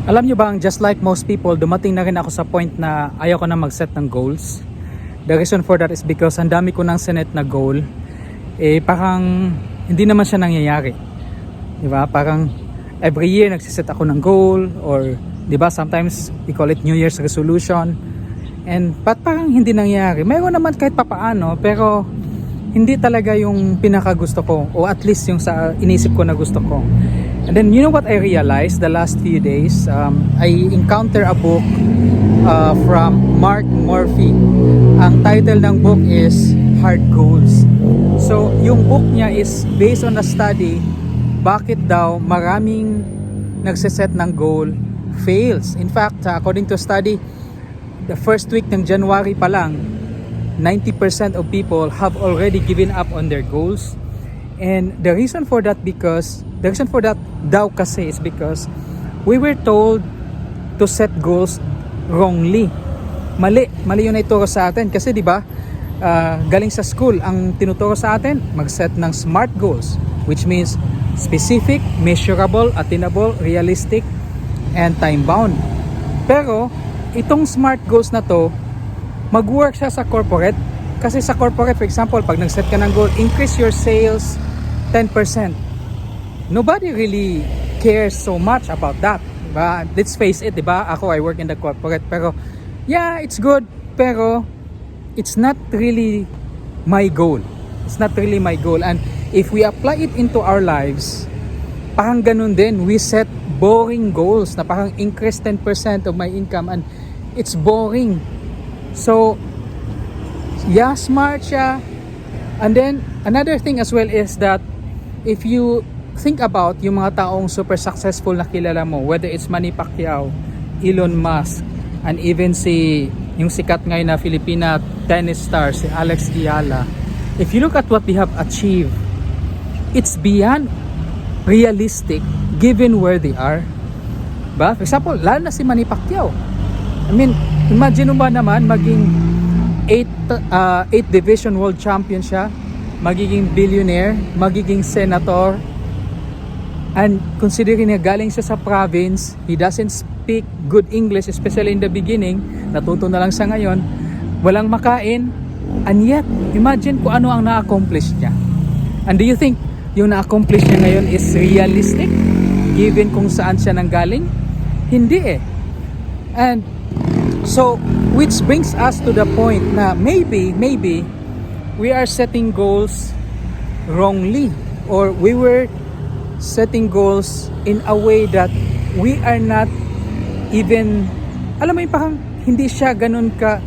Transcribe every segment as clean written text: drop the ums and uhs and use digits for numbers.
Alam nyo bang, just like most people, dumating na rin ako sa point na ayaw ko na mag-set ng goals. The reason for that is because ang dami ko nang sinet na goal, parang hindi naman siya nangyayari. Diba? Parang every year nagsiset ako ng goal, or diba, sometimes we call it New Year's resolution. And parang hindi nangyayari. Mayroon naman kahit papaano, pero hindi talaga yung pinaka gusto ko, o at least yung sa inisip ko na gusto ko. And then you know what I realized the last few days? I encounter a book from Mark Murphy. Ang title ng book is Hard Goals. So yung book niya is based on a study, bakit daw maraming nagsiset ng goal fails. In fact, according to a study, the first week ng January pa lang, 90% of people have already given up on their goals. And the reason for that daw kasi is because we were told to set goals wrongly. Mali yun na ituro sa atin kasi 'di ba? Galing sa school ang tinuturo sa atin, mag-set ng SMART goals, which means specific, measurable, attainable, realistic, and time bound. Pero itong SMART goals na to, mag-work siya sa corporate. Kasi sa corporate, for example, pag nag-set ka ng goal, increase your sales 10%. Nobody really cares so much about that. Diba? Let's face it, diba? Ako, I work in the corporate. Pero, yeah, it's good. Pero, it's not really my goal. It's not really my goal. And if we apply it into our lives, parang ganun din. We set boring goals na parang increase 10% of my income, and it's boring. So, yeah, smart siya. And then, another thing as well is that if you think about yung mga taong super successful na kilala mo, whether it's Manny Pacquiao, Elon Musk, and even yung sikat ngayon na Filipina tennis star, si Alex Ayala, if you look at what they have achieved, it's beyond realistic given where they are. Ba? For example, lalo na si Manny Pacquiao. I mean, imagine mo ba naman maging 8 division world champion siya, magiging billionaire, magiging senator, and considering na galing siya sa province, he doesn't speak good English, especially in the beginning, natuto na lang siya ngayon, walang makain, and yet imagine kung ano ang na-accomplish niya. And do you think yung na-accomplish niya ngayon is realistic given kung saan siya nanggaling? Hindi eh. And so, which brings us to the point na maybe we are setting goals wrongly, or we were setting goals in a way that we are not even, alam mo yung parang hindi siya ganun ka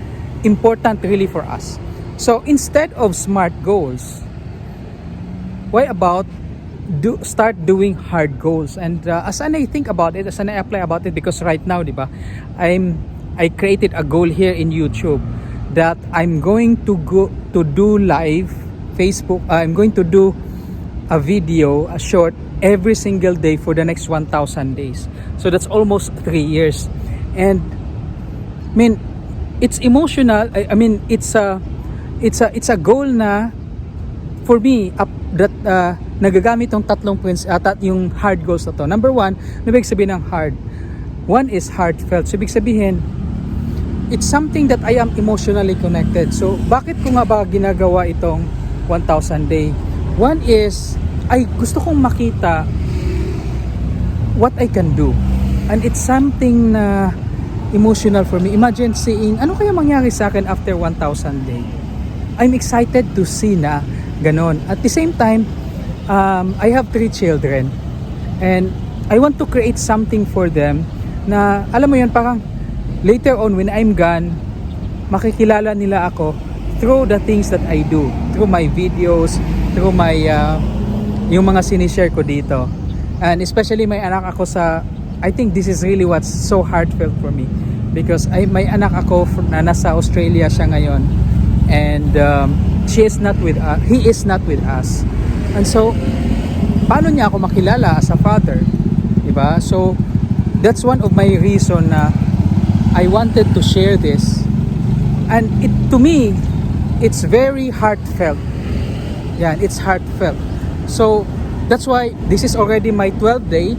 important really for us. So instead of SMART goals, why about start doing hard goals? And as I think about it, as I apply about it, because right now, di ba, I created a goal here in YouTube that I'm going to go to do live Facebook. I'm going to do a video, a short, every single day for the next 1,000 days. So that's almost 3 years. And I mean, it's emotional. I mean, it's a goal na for me that nagagamit tong tatlong points yung hard goals na to. Number 1, ibig sabihin ng hard. 1 is heartfelt. So ibig sabihin, it's something that I am emotionally connected. So, bakit ko nga ba ginagawa itong 1,000 day? 1 is, ay gusto kong makita what I can do. And it's something na emotional for me. Imagine seeing, ano kaya mangyari sa akin after 1,000 day? I'm excited to see na ganon. At the same time, I have 3 children. And I want to create something for them na, alam mo yun, parang later on when I'm gone, makikilala nila ako through the things that I do, through my videos, through my yung mga sinishare ko dito. And especially may anak ako I think this is really what's so heartfelt for me, because may anak ako na nasa Australia siya ngayon, and he is not with us. And so paano niya ako makilala as a father, diba? So that's one of my reason na I wanted to share this, and to me it's very heartfelt. Yeah, it's heartfelt. So that's why this is already my 12th day,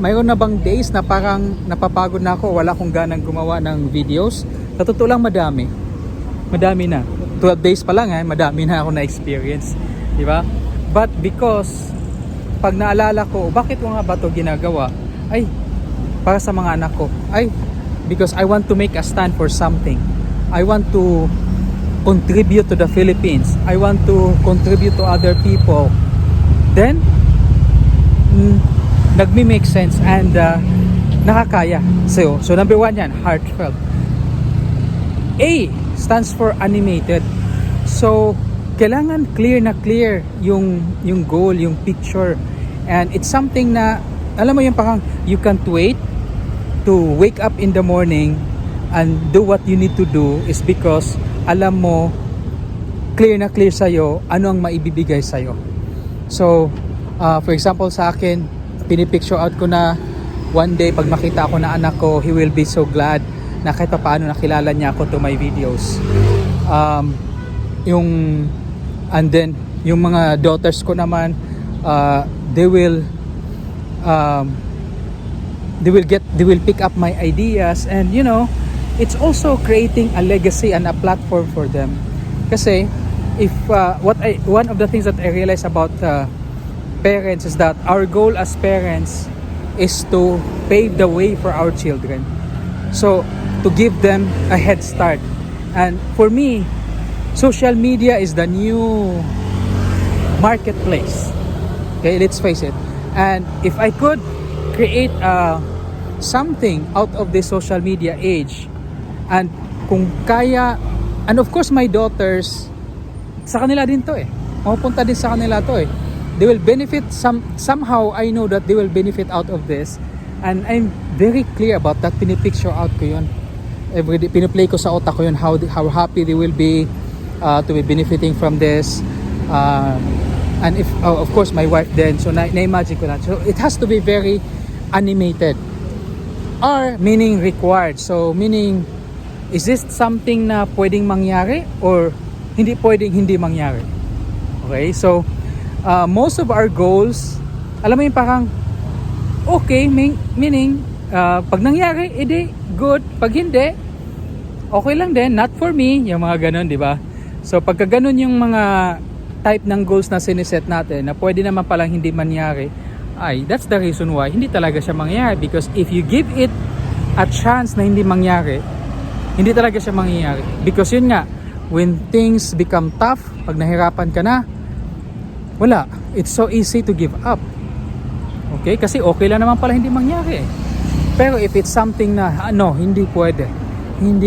mayroon na bang days na parang napapagod na ako, wala akong ganang gumawa ng videos? Sa totoo lang, madami na. 12 days pa lang, madami na ako na experience, di ba? But because pag naalala ko, bakit ko nga ba ito ginagawa? Ay, para sa mga anak ko. Ay, because I want to make a stand for something. I want to contribute to the Philippines. I want to contribute to other people. Then nagme-make sense and nakakaya. So number 1 yan, heartfelt. A stands for animated. So kailangan clear yung goal, yung picture, and it's something na alam mo yung parang you can't wait to wake up in the morning and do what you need to do, is because alam mo clear sa'yo ano ang maibibigay sa'yo. So for example sa akin, pinipicture out ko na one day pag makita ako na anak ko, he will be so glad na kahit pa paano nakilala niya ako to my videos. And then yung mga daughters ko naman, they will pick up my ideas, and you know, it's also creating a legacy and a platform for them. Kasi if one of the things that I realize about parents is that our goal as parents is to pave the way for our children, so to give them a head start. And for me, social media is the new marketplace. Okay, let's face it. And if I could create something out of this social media age, and kung kaya, and of course my daughters, sa kanila din to mapupunta din sa kanila to they will benefit somehow. I know that they will benefit out of this, and I'm very clear about that. Pinipicture out ko yun everyday, piniplay ko sa utak ko yun, how happy they will be to be benefiting from this, and if of course my wife then, so na-imagine ko na, so it has to be very animated. R meaning required, so meaning, is this something na pwedeng mangyari or hindi pwedeng hindi mangyari? Okay, so most of our goals, alam mo yung parang okay, meaning pag nangyari, edi good, pag hindi, okay lang din, not for me, yung mga ganun, di ba? So pagka ganun yung mga type ng goals na siniset natin na pwede naman palang hindi mangyari, ay that's the reason why hindi talaga siya mangyayari. Because if you give it a chance na hindi mangyari, hindi talaga siya mangyayari. Because yun nga, when things become tough, pag nahirapan ka na, wala, it's so easy to give up. Okay, kasi okay lang naman pala hindi mangyari. Pero if it's something na hindi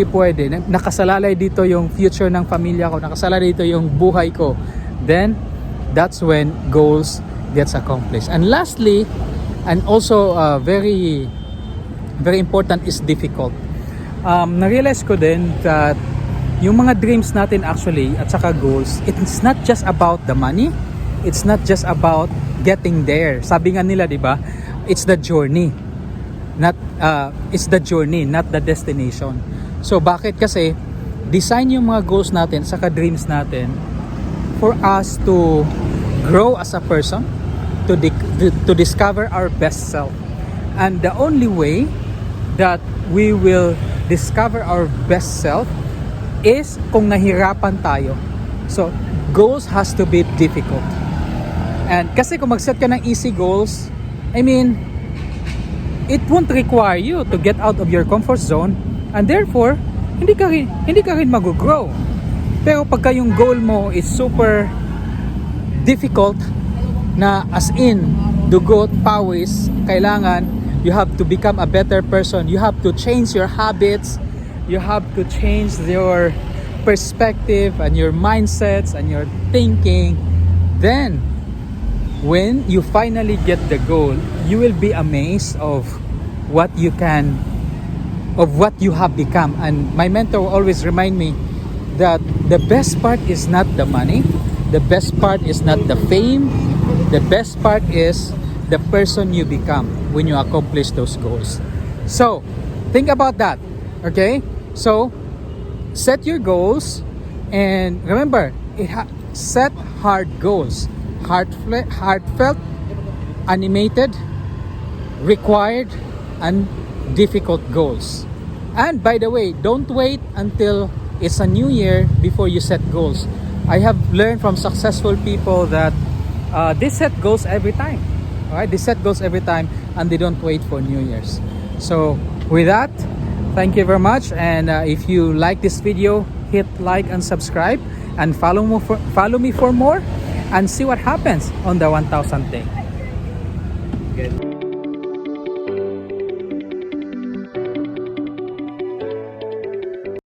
pwede, nakasalalay dito yung future ng pamilya ko, nakasalalay dito yung buhay ko, then that's when goals gets accomplished. And lastly, and also very very important, is difficult. Na-realize ko din that yung mga dreams natin actually at saka goals, it's not just about the money, it's not just about getting there. Sabi nga nila, di ba, it's the journey, it's the journey, not the destination. So bakit? Kasi design yung mga goals natin saka dreams natin for us to grow as a person, to discover our best self. And the only way that we will discover our best self is kung nahirapan tayo. So goals has to be difficult. And kasi kung mag-set ka ng easy goals, I mean, it won't require you to get out of your comfort zone, and therefore hindi ka rin mag-grow. Pero pagka yung goal mo is super difficult, na as in dugot, pawis, kailangan you have to become a better person, you have to change your habits, you have to change your perspective and your mindsets and your thinking, then when you finally get the goal, you will be amazed of what you have become. And my mentor will always remind me that the best part is not the money, the best part is not the fame, the best part is the person you become when you accomplish those goals. So think about that, okay? So set your goals, and remember, set hard goals, heartfelt, animated, required and difficult goals. And by the way, don't wait until it's a new year before you set goals. I have learned from successful people that they set goals every time. Alright, they set goals every time and they don't wait for New Year's. So with that, thank you very much. And if you like this video, hit like and subscribe, and follow me for more, and see what happens on the 1000 day. Good.